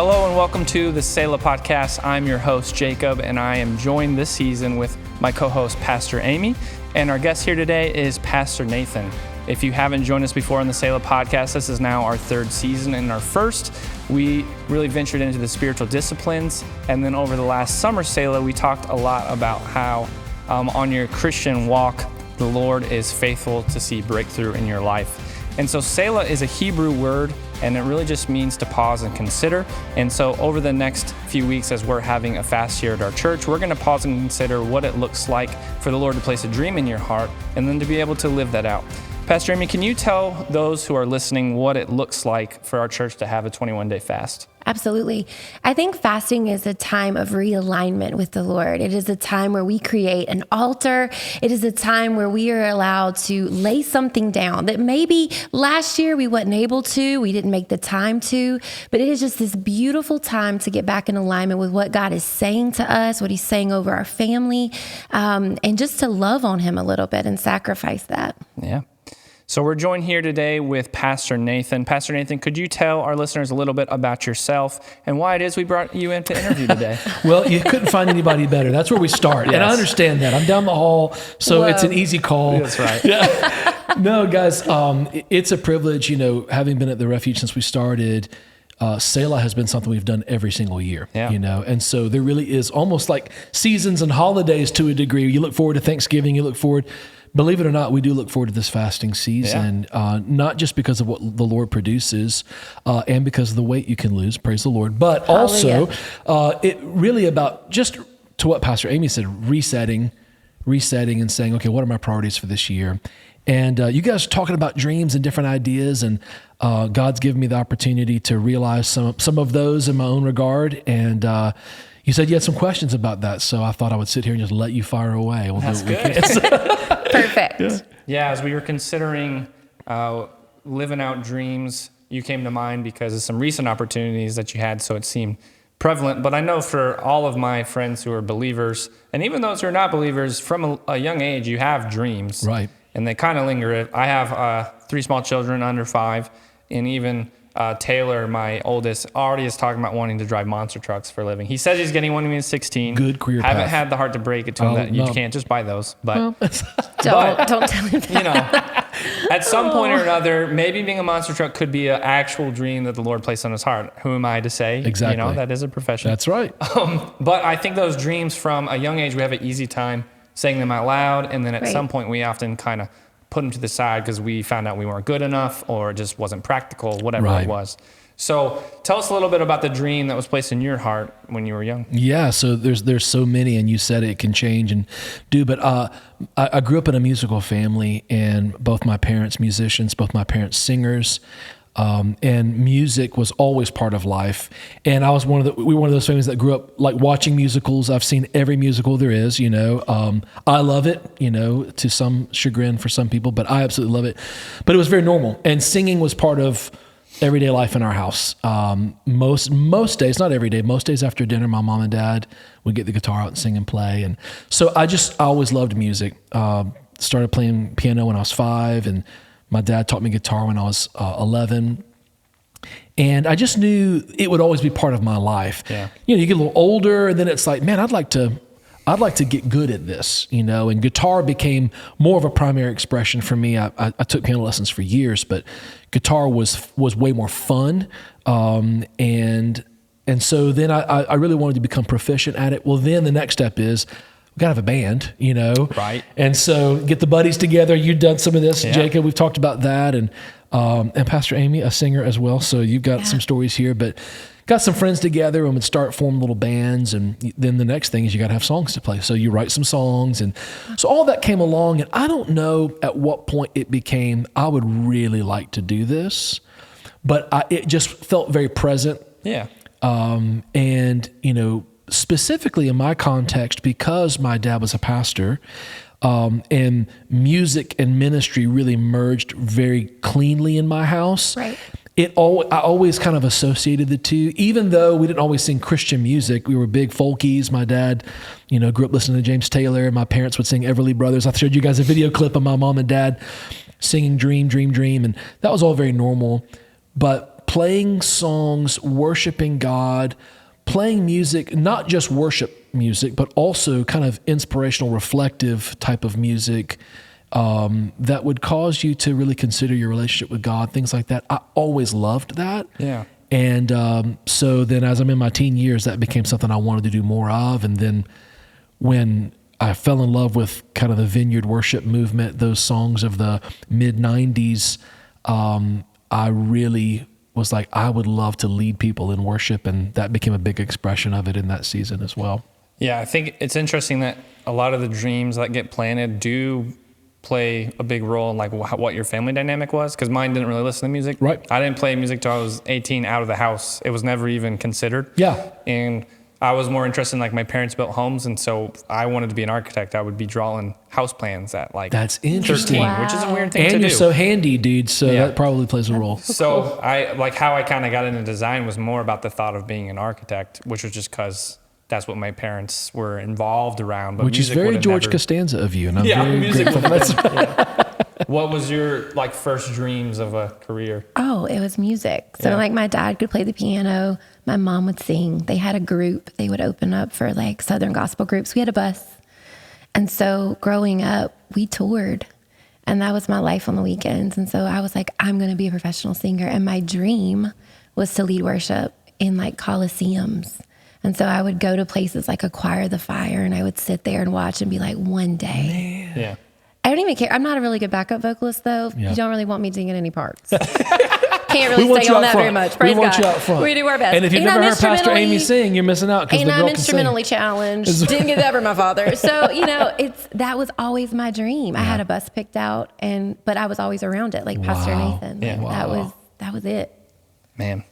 Hello and welcome to the Selah podcast. I'm your host, Jacob, and I am joined this season with my co-host, Pastor Amy. And our guest here today is Pastor Nathan. If you haven't joined us before on the Selah podcast, this is now our third season. And our first, we really ventured into the spiritual disciplines. And then over the last summer Selah, we talked a lot about how on your Christian walk, the Lord is faithful to see breakthrough in your life. And so Selah is a Hebrew word, and it really just means to pause and consider. And so over the next few weeks, as we're having a fast here at our church, we're going to pause and consider what it looks like for the Lord to place a dream in your heart and then to be able to live that out. Pastor Amy, can you tell those who are listening what it looks like for our church to have a 21-day fast? Absolutely. I think fasting is a time of realignment with the Lord. It is a time where we create an altar. It is a time where we are allowed to lay something down that maybe last year we wasn't able to, we didn't make the time to, but it is just this beautiful time to get back in alignment with what God is saying to us, what He's saying over our family, and just to love on Him a little bit and sacrifice that. Yeah. So we're joined here today with Pastor Nathan. Pastor Nathan, could you tell our listeners a little bit about yourself and why it is we brought you in to interview today? Well, you couldn't find anybody better. That's where we start. Yes. And I understand that. I'm down the hall, so It's an easy call. That's right. Yeah. No, guys, it's a privilege, having been at the Refuge since we started. Selah has been something we've done every single year, and so there really is almost like seasons and holidays to a degree. You look forward to Thanksgiving, believe it or not, we do look forward to this fasting season, not just because of what the Lord produces and because of the weight you can lose, praise the Lord, but also it really about just to what Pastor Amy said, resetting and saying, okay, what are my priorities for this year? And you guys are talking about dreams and different ideas, and God's given me the opportunity to realize some of those in my own regard, and you said you had some questions about that, so I thought I would sit here and just let you fire away. That's good. Perfect. Yeah, as we were considering living out dreams, you came to mind because of some recent opportunities that you had, so it seemed prevalent. But I know for all of my friends who are believers, and even those who are not believers, from a young age, you have dreams. Right. And they kind of linger. I have 3 small children under 5, and even Taylor, my oldest, already is talking about wanting to drive monster trucks for a living. He says he's getting one when he's 16. Good career Haven't path. had the heart to break it to him that you can't just buy those. But Don't tell him that. At some point or another, maybe being a monster truck could be an actual dream that the Lord placed on his heart. Who am I to say? Exactly. That is a profession. That's right. But I think those dreams from a young age, we have an easy time saying them out loud, and then at some point we often kind of put them to the side because we found out we weren't good enough or it just wasn't practical, whatever it was. So tell us a little bit about the dream that was placed in your heart when you were young. Yeah, so there's so many, and you said it can change and do, but I grew up in a musical family, and both my parents musicians, both my parents singers, and music was always part of life. And I was we were one of those families that grew up like watching musicals. I've seen every musical there is, I love it, to some chagrin for some people, but I absolutely love it. But it was very normal, and singing was part of everyday life in our house. Most days, not every day, most days after dinner, my mom and dad would get the guitar out and sing and play. And so I always loved music. Started playing piano when I was 5, and my dad taught me guitar when I was 11. And I just knew it would always be part of my life. Yeah. You get a little older, and then it's like, man, I'd like to get good at this, and guitar became more of a primary expression for me. I took piano lessons for years, but guitar was way more fun. And so then I really wanted to become proficient at it. Well, then the next step is we gotta have a band, Right. And so get the buddies together. You've done some of this, Jacob. We've talked about that, and Pastor Amy, a singer as well. So you've got some stories here, but got some friends together and would start forming little bands. And then the next thing is you got to have songs to play. So you write some songs. And so all that came along. And I don't know at what point it became, I would really like to do this, but it just felt very present. Yeah. And, specifically in my context, because my dad was a pastor, and music and ministry really merged very cleanly in my house. Right. I always kind of associated the two, even though we didn't always sing Christian music. We were big folkies. My dad, grew up listening to James Taylor. My parents would sing Everly Brothers. I showed you guys a video clip of my mom and dad singing Dream, Dream, Dream. And that was all very normal. But playing songs, worshiping God, playing music, not just worship music, but also kind of inspirational, reflective type of music that would cause you to really consider your relationship with God, things like that. I always loved that. Yeah. And so then as I'm in my teen years, that became something I wanted to do more of. And then when I fell in love with kind of the vineyard worship movement, those songs of the mid-90s, I really was like, I would love to lead people in worship. And that became a big expression of it in that season as well. Yeah, I think it's interesting that a lot of the dreams that get planted do play a big role in like what your family dynamic was, because mine didn't really listen to music. Right. I didn't play music till I was 18 out of the house. It was never even considered. Yeah. And I was more interested in like my parents built homes, and so I wanted to be an architect. I would be drawing house plans at like That's interesting. 13, which is a weird thing to do. And you're so handy, dude, so that probably plays a role. So I like how I kind of got into design was more about the thought of being an architect, which was just because that's what my parents were involved around. But which is very George Costanza of you, and I'm very grateful for that. What was your like first dreams of a career? Oh, it was music. So like my dad could play the piano. My mom would sing. They had a group. They would open up for like Southern gospel groups. We had a bus. And so growing up, we toured. And that was my life on the weekends. And so I was like, I'm going to be a professional singer. And my dream was to lead worship in like coliseums. And so I would go to places like Acquire the Fire, and I would sit there and watch and be like, one day. Man. Yeah. I don't even care. I'm not a really good backup vocalist, though. Yeah. You don't really want me singing any parts. Can't really stay on that very much. We Praise want God. you out front. We do our best. And if you've never heard Pastor Amy sing, you're missing out, because the And girl I'm can sing. instrumentally challenged. Didn't get that from my father. So, that was always my dream. I had a bus picked out, but I was always around it, like Pastor Nathan. Yeah. That was it. Man.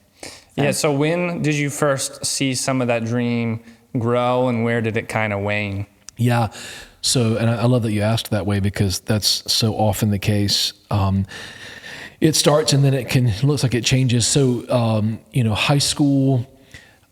Yeah. So when did you first see some of that dream grow, and where did it kind of wane? Yeah. So, and I love that you asked that way, because that's so often the case. It starts and then it looks like it changes. So, high school,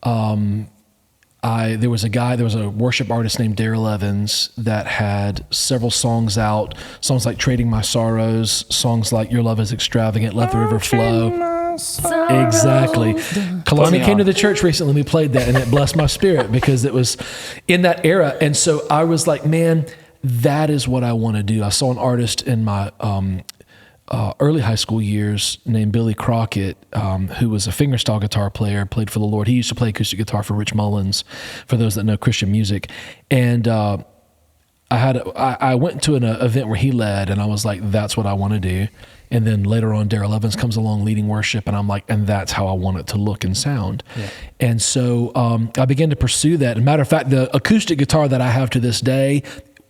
there was a worship artist named Darrell Evans that had several songs out, songs like Trading My Sorrows, songs like Your Love is Extravagant, Let the River Flow. Exactly. Kalani came to the church recently. We played that, and it blessed my spirit because it was in that era. And so I was like, man, that is what I want to do. I saw an artist in my early high school years named Billy Crockett, who was a fingerstyle guitar player, played for the Lord. He used to play acoustic guitar for Rich Mullins, for those that know Christian music. And I went to an event where he led, and I was like, that's what I want to do. And then later on, Darrell Evans comes along leading worship, and I'm like, and that's how I want it to look and sound. Yeah. And so I began to pursue that. As a matter of fact, the acoustic guitar that I have to this day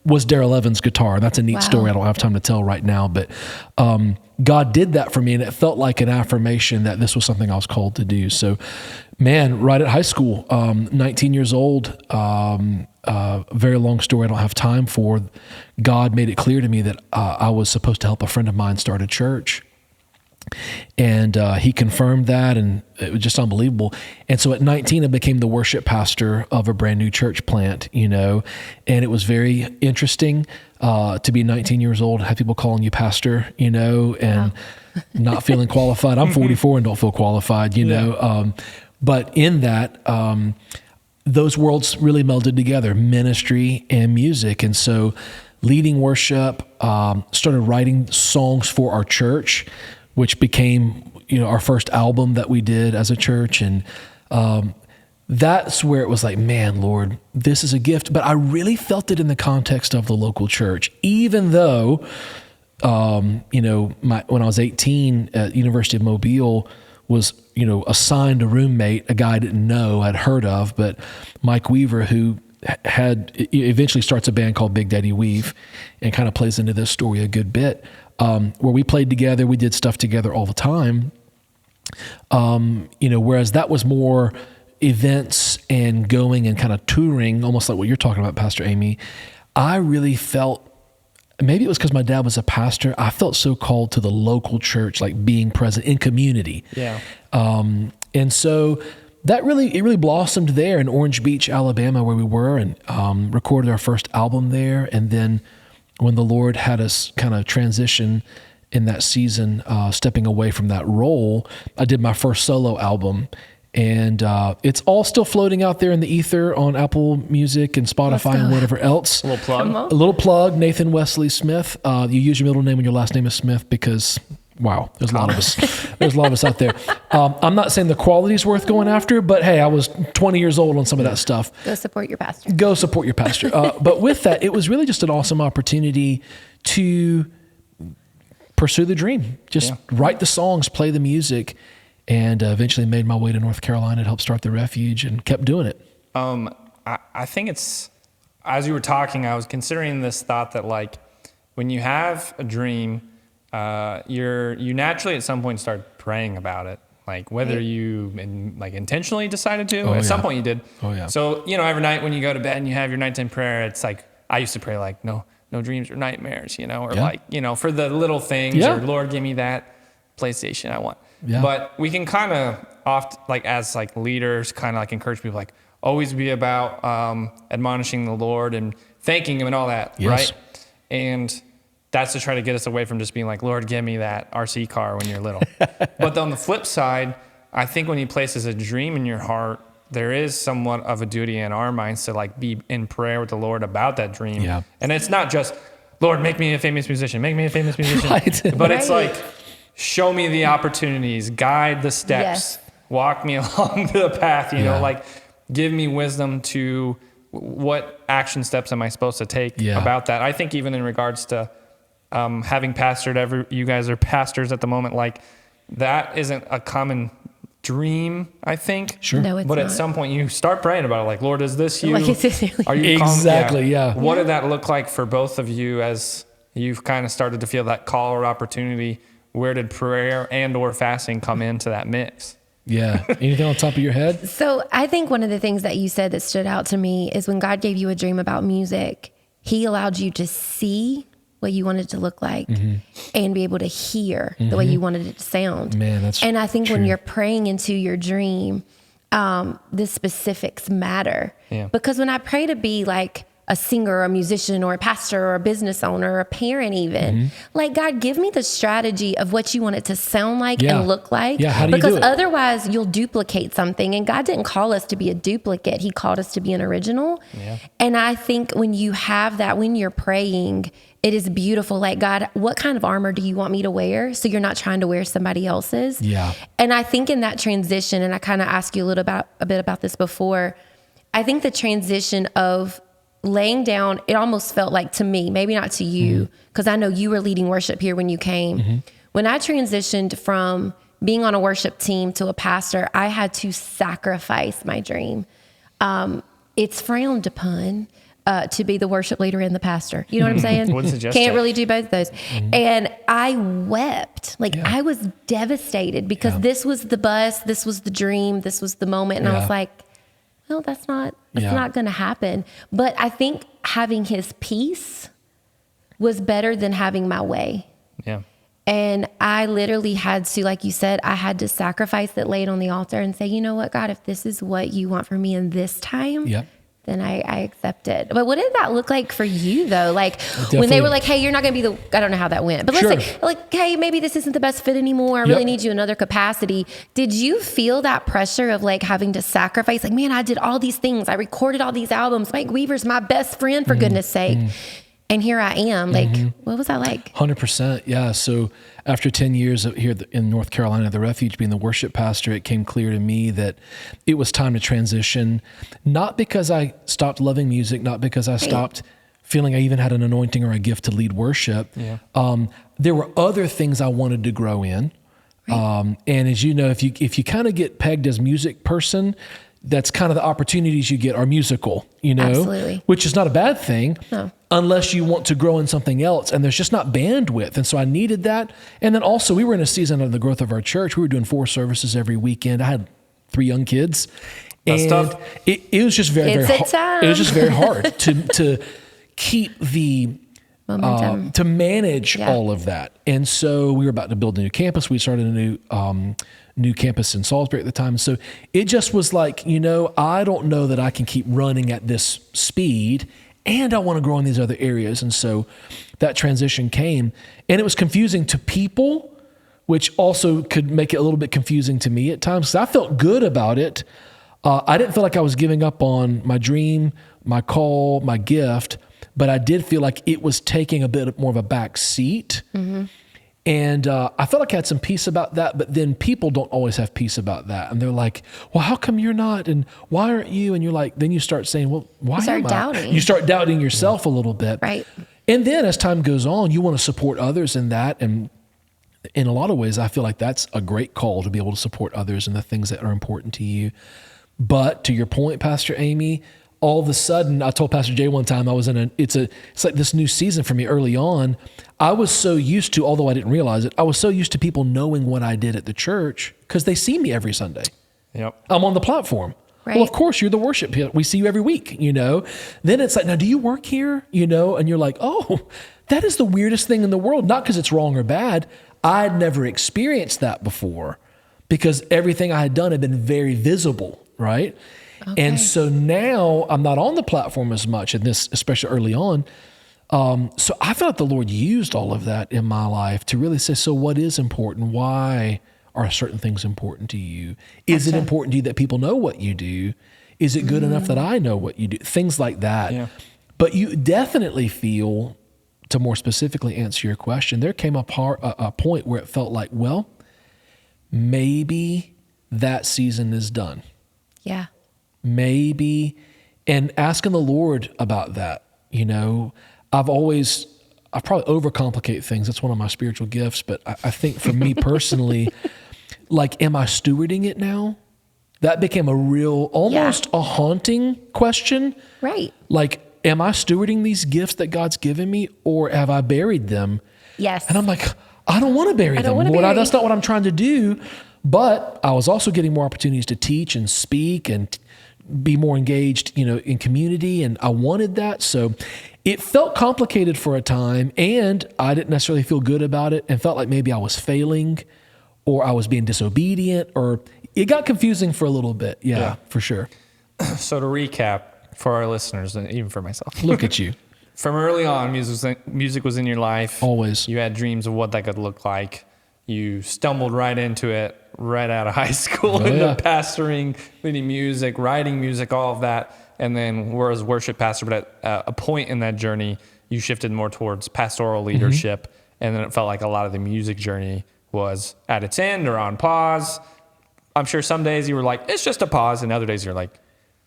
was Darrell Evans' guitar. That's a neat story I don't have time to tell right now, but God did that for me, and it felt like an affirmation that this was something I was called to do. So, man, right at high school, 19 years old, very long story I don't have time for. God made it clear to me that I was supposed to help a friend of mine start a church. And he confirmed that, and it was just unbelievable. And so at 19, I became the worship pastor of a brand new church plant, and it was very interesting to be 19 years old, have people calling you pastor, and not feeling qualified. I'm 44 and don't feel qualified, know. But in that, those worlds really melded together, ministry and music. And so leading worship, started writing songs for our church, which became, our first album that we did as a church. And that's where it was like, man, Lord, this is a gift. But I really felt it in the context of the local church, even though, when I was 18 at University of Mobile, was, assigned a roommate, a guy I didn't know, I'd heard of, but Mike Weaver, who eventually starts a band called Big Daddy Weave, and kind of plays into this story a good bit, where we played together, we did stuff together all the time. Whereas that was more events and going and kind of touring, almost like what you're talking about, Pastor Amy. I really felt, maybe it was because my dad was a pastor, I felt so called to the local church, like being present in community. Yeah. And so it really blossomed there in Orange Beach, Alabama, where we were, and recorded our first album there. And then when the Lord had us kind of transition in that season, stepping away from that role, I did my first solo album. And it's all still floating out there in the ether on Apple Music and Spotify and whatever else. A little plug, Nathan Wesley Smith. You use your middle name when your last name is Smith because, wow, there's a lot of us. There's a lot of us out there. I'm not saying the quality's worth going after, but hey, I was 20 years old on some of that stuff. Go support your pastor. Go support your pastor. But with that, it was really just an awesome opportunity to pursue the dream. Just write the songs, play the music. And eventually made my way to North Carolina to help start the Refuge and kept doing it. I think it's, as you were talking, I was considering this thought that like when you have a dream, you naturally at some point start praying about it. Like whether you intentionally decided to, at some point you did. Oh yeah. So, every night when you go to bed and you have your nighttime prayer, it's like, I used to pray like, no dreams or nightmares, or like, for the little things or Lord, give me that PlayStation I want. Yeah. But we can kind of as leaders, kind of encourage people always be about admonishing the Lord and thanking Him and all that, right? And that's to try to get us away from just being like, Lord, give me that RC car when you're little. But on the flip side, I think when He places a dream in your heart, there is somewhat of a duty in our minds to be in prayer with the Lord about that dream. Yeah. And it's not just, Lord, make me a famous musician, make me a famous musician. Right. But it's show me the opportunities, guide the steps, walk me along the path, give me wisdom to what action steps am I supposed to take about that. I think even in regards to having pastored, you guys are pastors at the moment, that isn't a common dream, I think. Sure. No, it's but not. At some point you start praying about it, Lord, is this you? Is this really? Are you exactly, What did that look like for both of you as you've kind of started to feel that call or opportunity? Where did prayer and or fasting come into that mix? Yeah. Anything on top of your head? So I think one of the things that you said that stood out to me is when God gave you a dream about music, He allowed you to see what you wanted it to look like and be able to hear the way you wanted it to sound. Man, that's And I think true. when you're praying into your dream, the specifics matter. Yeah. Because when I pray to be a singer or a musician or a pastor or a business owner or a parent even, God, give me the strategy of what you want it to sound like and look like. Yeah, how do you because do it? Otherwise you'll duplicate something, and God didn't call us to be a duplicate. He called us to be an original. Yeah. And I think when you have that, when you're praying, it is beautiful. God, what kind of armor do you want me to wear? So you're not trying to wear somebody else's. Yeah. And I think in that transition, and I kind of asked you a bit about this before, I think the transition of laying down, it almost felt like to me, maybe not to you, because I know you were leading worship here when you came. When I transitioned from being on a worship team to a pastor, I had to sacrifice my dream. It's frowned upon to be the worship leader and the pastor. You know what I'm saying? Wouldn't suggest Can't it. really do both of those. And I wept. I was devastated because this was the bus, this was the dream, this was the moment. And I was like, well, that's not going to happen. But I think having His peace was better than having my way. Yeah. And I literally had to, like you said, I had to sacrifice it, lay it on the altar and say, you know what, God, if this is what you want from me in this time, then I accept it. But what did that look like for you though? When they were like, hey, you're not going to be I don't know how that went, but let's say hey, maybe this isn't the best fit anymore. I really need you in another capacity. Did you feel that pressure of having to sacrifice? Man, I did all these things. I recorded all these albums. Mike Weaver's my best friend for goodness sake. And here I am. What was that like? 100%. Yeah. So after 10 years here in North Carolina, the Refuge, being the worship pastor, it came clear to me that it was time to transition, not because I stopped loving music, not because I stopped feeling I even had an anointing or a gift to lead worship. Yeah. There were other things I wanted to grow in. And as you know, if you kind of get pegged as music person, that's kind of the opportunities you get are musical, Absolutely. Which is not a bad thing. No. Unless you want to grow in something else, and there's just not bandwidth. And so I needed that. And then also we were in a season of the growth of our church. We were doing 4 services every weekend. I had 3 young kids. That's and tough. It was just very hard. It was just very hard to keep the momentum, to manage all of that. And so we were about to build a new campus. We started a new campus in Salisbury at the time. So it just was like, I don't know that I can keep running at this speed and I want to grow in these other areas. And so that transition came, and it was confusing to people, which also could make it a little bit confusing to me at times. 'Cause I felt good about it. I didn't feel like I was giving up on my dream, my call, my gift, but I did feel like it was taking a bit more of a back seat. And I felt like I had some peace about that, but then people don't always have peace about that. And they're like, well, how come you're not? And why aren't you? And you're like, then you start saying, well, why am I? Doubting. You start doubting yourself a little bit. Right. And then as time goes on, you want to support others in that. And in a lot of ways, I feel like that's a great call to be able to support others in the things that are important to you. But to your point, Pastor Amy, all of a sudden, I told Pastor Jay one time, it's like this new season for me early on. I was so used to, although I didn't realize it, I was so used to people knowing what I did at the church because they see me every Sunday. Yep. I'm on the platform. Right. Well, of course, you're the worship. We see you every week, Then it's like, now, do you work here? And you're like, oh, that is the weirdest thing in the world. Not because it's wrong or bad. I'd never experienced that before because everything I had done had been very visible, right? Okay. And so now I'm not on the platform as much in this, especially early on. So I felt like the Lord used all of that in my life to really say, so what is important? Why are certain things important to you? Is it important to you that people know what you do? Is it good enough that I know what you do? Things like that. Yeah. But you definitely feel, to more specifically answer your question, there came a point where it felt like, well, maybe that season is done. Yeah. Maybe, and asking the Lord about that, I've probably overcomplicate things. That's one of my spiritual gifts. But I think for me personally, like, am I stewarding it now? That became a real, almost a haunting question. Right. Like, am I stewarding these gifts that God's given me, or have I buried them? Yes. And I'm like, I don't want to bury them. That's not what I'm trying to do. But I was also getting more opportunities to teach and speak and be more engaged, in community. And I wanted that. So it felt complicated for a time, and I didn't necessarily feel good about it and felt like maybe I was failing or I was being disobedient, or it got confusing for a little bit. Yeah, for sure. So to recap for our listeners and even for myself. Look at you. From early on, music was in your life. Always. You had dreams of what that could look like. You stumbled right into it right out of high school into pastoring, leading music, writing music, all of that. And then whereas worship pastor, but at a point in that journey, you shifted more towards pastoral leadership. And then it felt like a lot of the music journey was at its end or on pause. I'm sure some days you were like, it's just a pause. And other days you're like,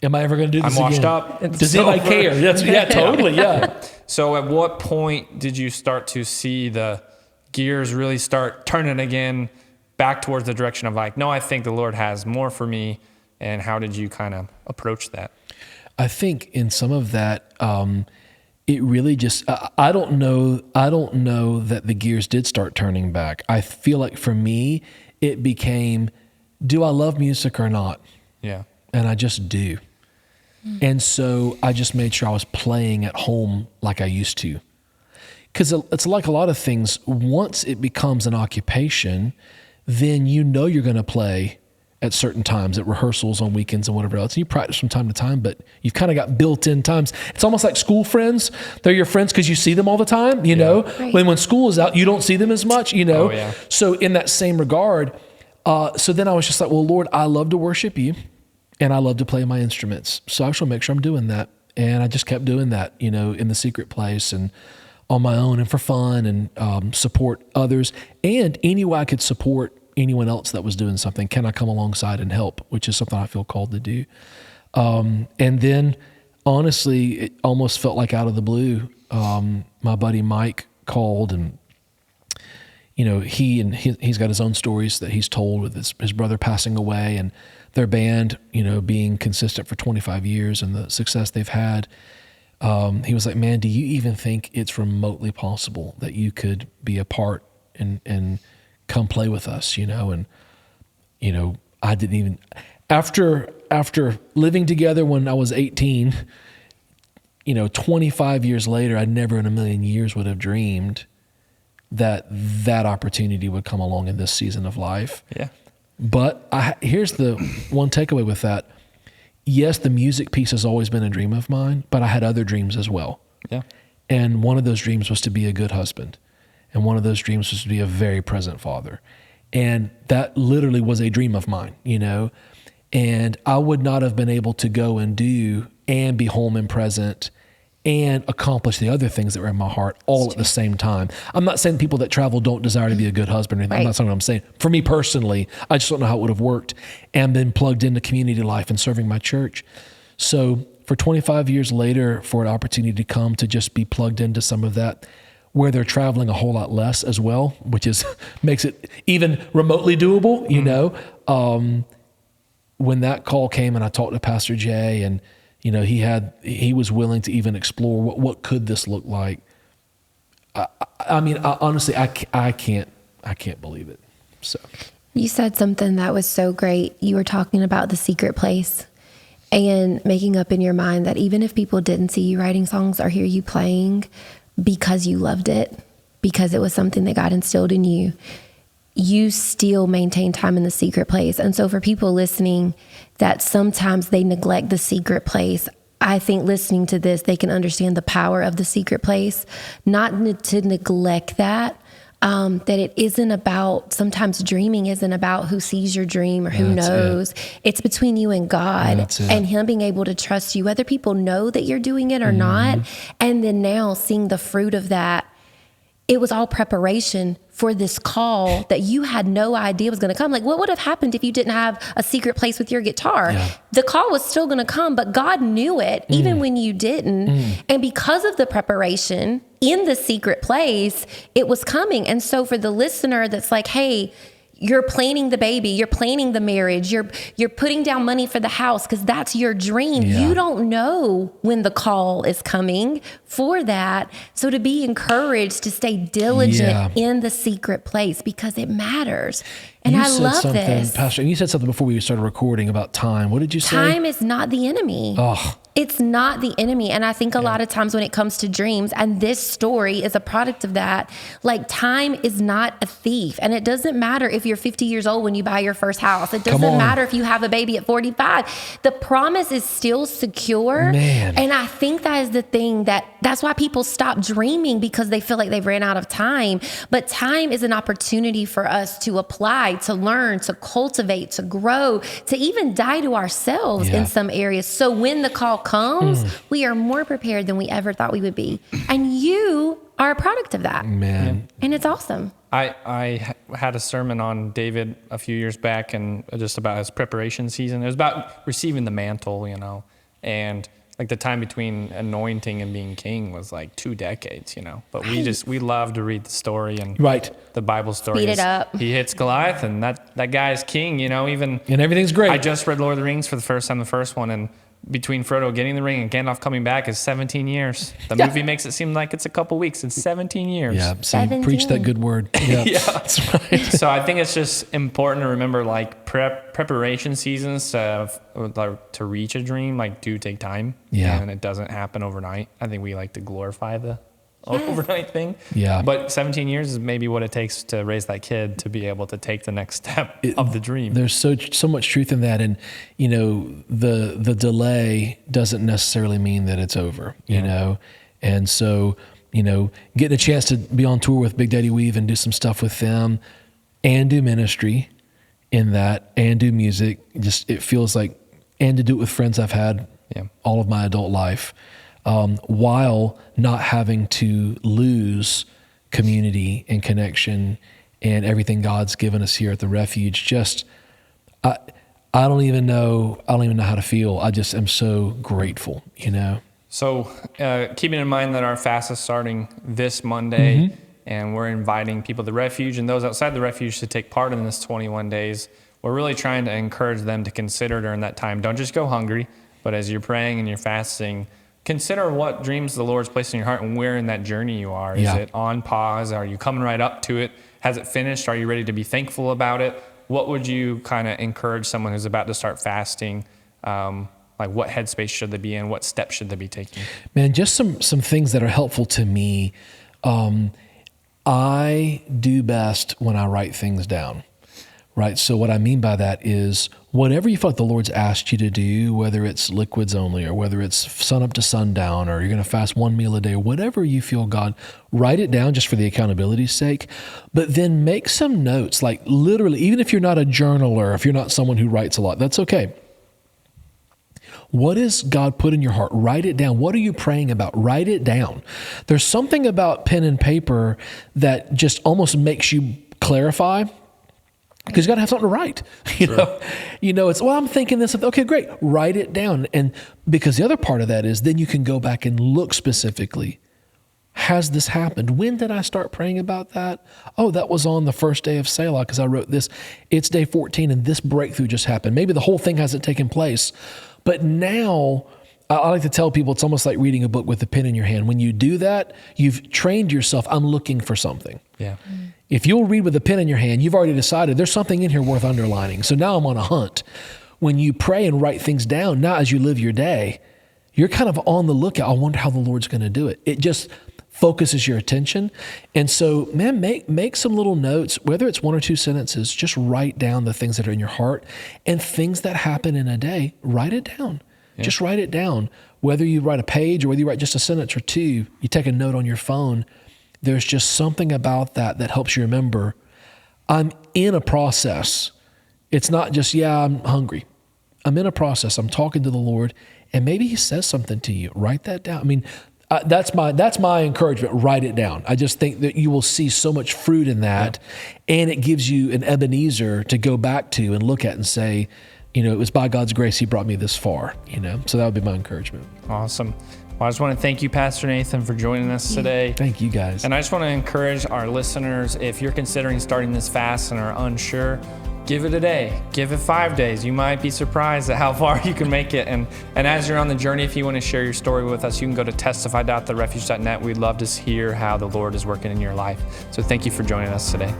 am I ever going to do this I'm washed again? up. Does anybody care? Totally. Yeah. So at what point did you start to see the gears really start turning again back towards the direction of like, no, I think the Lord has more for me? And how did you kind of approach that? I think in some of that, it really just, I don't know that the gears did start turning back. I feel like for me, it became, do I love music or not? Yeah. And I just do. And so I just made sure I was playing at home like I used to. Because it's like a lot of things, once it becomes an occupation, then you're going to play at certain times, at rehearsals, on weekends, and whatever else. And you practice from time to time, but you've kind of got built-in times. It's almost like school friends. They're your friends because you see them all the time, know? Right. When school is out, you don't see them as much, Oh, yeah. So in that same regard, so then I was just like, well, Lord, I love to worship you, and I love to play my instruments. So I just want to make sure I'm doing that. And I just kept doing that, in the secret place and on my own and for fun, and support others. And any way I could support anyone else that was doing something, can I come alongside and help, which is something I feel called to do. And then honestly, it almost felt like out of the blue. My buddy Mike called, and he's got his own stories that he's told with his brother passing away, and their band, being consistent for 25 years and the success they've had. He was like, man, do you even think it's remotely possible that you could be a part and come play with us, And, I didn't even, after living together when I was 18, 25 years later, I never in a million years would have dreamed that opportunity would come along in this season of life. Yeah. But here's the one takeaway with that. yes, the music piece has always been a dream of mine, but I had other dreams as well. Yeah. And one of those dreams was to be a good husband. And one of those dreams was to be a very present father. And that literally was a dream of mine, and I would not have been able to go and do and be home and present and accomplish the other things that were in my heart all at the same time. I'm not saying people that travel don't desire to be a good husband or anything. Right. That's not what I'm saying. For me personally, I just don't know how it would have worked and been plugged into community life and serving my church. So for 25 years later, for an opportunity to come to just be plugged into some of that, where they're traveling a whole lot less as well, which is makes it even remotely doable, when that call came and I talked to Pastor Jay and, he was willing to even explore what could this look like. Honestly, I can't believe it. So You said something that was so great. You were talking about the secret place and making up in your mind that even if people didn't see you writing songs or hear you playing, because you loved it, because it was something that God instilled in you, you still maintain time in the secret place. And so for people listening that sometimes they neglect the secret place, I think listening to this, they can understand the power of the secret place, not to neglect that. That it isn't about, sometimes dreaming isn't about who sees your dream or who knows. It's between you and God and him being able to trust you, whether people know that you're doing it or not. And then now seeing the fruit of that, it was all preparation for this call that you had no idea was going to come. Like, what would have happened if you didn't have a secret place with your guitar? Yeah. The call was still going to come, but God knew it even when you didn't. And because of the preparation in the secret place, it was coming. And so for the listener that's like, hey, you're planning the baby, you're planning the marriage, you're putting down money for the house because that's your dream. Yeah. You don't know when the call is coming for that. So to be encouraged to stay diligent in the secret place because it matters. And I love this. Pastor, and you said something before we started recording about time. What did you say? Time is not the enemy. Oh. It's not the enemy. And I think a lot of times when it comes to dreams, and this story is a product of that, like time is not a thief. And it doesn't matter if you're 50 years old when you buy your first house. It doesn't matter if you have a baby at 45. The promise is still secure. Man. And I think that is the thing that's why people stop dreaming, because they feel like they've ran out of time. But time is an opportunity for us to apply, to learn, to cultivate, to grow, to even die to ourselves in some areas. So when the call comes, we are more prepared than we ever thought we would be. And you are a product of that. Man. And it's awesome. I had a sermon on David a few years back and just about his preparation season. It was about receiving the mantle, and like the time between anointing and being king was like 2 decades, But we love to read the story and the Bible story. Speed it up. He hits Goliath and that guy is king, even. And everything's great. I just read Lord of the Rings for the first time, the first one, and between Frodo getting the ring and Gandalf coming back is 17 years. The movie makes it seem like it's a couple weeks. It's 17 years. Yeah, so preach that good word. Yeah, that's right. So I think it's just important to remember, like, preparation seasons to reach a dream, do take time. Yeah. And it doesn't happen overnight. I think we like to glorify the overnight thing. Yeah. But 17 years is maybe what it takes to raise that kid to be able to take the next step of the dream. There's so much truth in that. And, the delay doesn't necessarily mean that it's over, you know? And so, getting a chance to be on tour with Big Daddy Weave and do some stuff with them and do ministry in that and do music, it feels like, and to do it with friends I've had all of my adult life. While not having to lose community and connection and everything God's given us here at the Refuge. I don't even know how to feel. I just am so grateful, So keeping in mind that our fast is starting this Monday, and we're inviting people to the Refuge and those outside the Refuge to take part in this 21 days, we're really trying to encourage them to consider during that time. Don't just go hungry, but as you're praying and you're fasting, consider what dreams the Lord's placed in your heart and where in that journey you are. Is it on pause? Are you coming right up to it? Has it finished? Are you ready to be thankful about it? What would you kind of encourage someone who's about to start fasting? What headspace should they be in? What steps should they be taking? Man, just some things that are helpful to me. I do best when I write things down. right? So what I mean by that is whatever you feel like the Lord's asked you to do, whether it's liquids only or whether it's sun up to sundown or you're going to fast one meal a day or whatever you feel God, write it down just for the accountability's sake, but then make some notes, like literally, even if you're not a journaler, if you're not someone who writes a lot, that's okay. What has God put in your heart? Write it down. What are you praying about? Write it down. There's something about pen and paper that just almost makes you clarify, because you got to have something to write. You know, it's, well, I'm thinking this. Okay, great. Write it down. And because the other part of that is then you can go back and look specifically. Has this happened? When did I start praying about that? Oh, that was on the first day of Selah because I wrote this. It's day 14 and this breakthrough just happened. Maybe the whole thing hasn't taken place. But now I like to tell people it's almost like reading a book with a pen in your hand. When you do that, you've trained yourself. I'm looking for something. Yeah. If you'll read with a pen in your hand, you've already decided there's something in here worth underlining. So now I'm on a hunt. When you pray and write things down, now as you live your day, you're kind of on the lookout. I wonder how the Lord's going to do it. It just focuses your attention. And so, man, make some little notes, whether it's 1 or 2 sentences, just write down the things that are in your heart and things that happen in a day, write it down. Yeah. Just write it down. Whether you write a page or whether you write just a sentence or 2, you take a note on your phone. There's just something about that helps you remember, I'm in a process. It's not just, I'm hungry. I'm in a process. I'm talking to the Lord, and maybe he says something to you. Write that down. I mean, that's my encouragement. Write it down. I just think that you will see so much fruit in that, and it gives you an Ebenezer to go back to and look at and say, it was by God's grace he brought me this far, So that would be my encouragement. Awesome. Well, I just want to thank you, Pastor Nathan, for joining us today. Thank you, guys. And I just want to encourage our listeners, if you're considering starting this fast and are unsure, give it a day. Give it 5 days. You might be surprised at how far you can make it. And as you're on the journey, if you want to share your story with us, you can go to testify.therefuge.net. We'd love to hear how the Lord is working in your life. So thank you for joining us today.